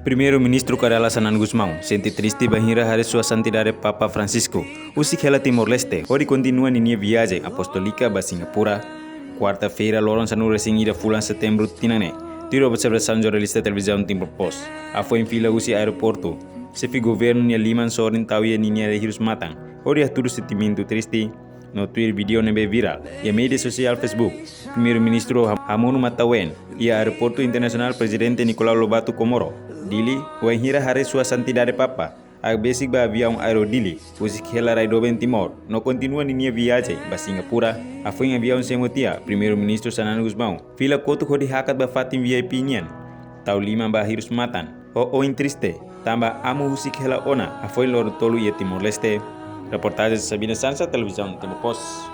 Primeiro-Ministro Karela Sanan Gusmão sente triste bahira hari sua santidade Papa Francisco. Usik hela Timor-Leste, hoje continua minha viagem apostólica para Singapura. Quarta-feira, Lorong Sanur resingida bulan setembro tinane. Tiro observação jornalista televisão Timor Post. Foi em fila usi aeroporto. Sefi governo nia liman sorin tawi ninia hirus matang. Hoje tudo sentimento triste. No Twitter video nebe viral. E a mídia social Facebook. Primeiro-Ministro Hamunu Matawen. E a aeroporto internacional Presidente Nicolau Lobato Comoro. Dili, o hira hari sua santidade Papa. A basic ba avião aero Dili, usik hela raidoben Timor, no continua ninia viagem ba Singapura, foi em avião semotia, Primeiro-Ministro Sanan Gusmão, fila koto kodi hakat ba fatim VIP nian, tau lima ba hirus matan, o triste, tamba amo usik hela ona, foi lor tolu ia Timor-Leste. Reportagem Sabina Sansa, Televisão Timor Post.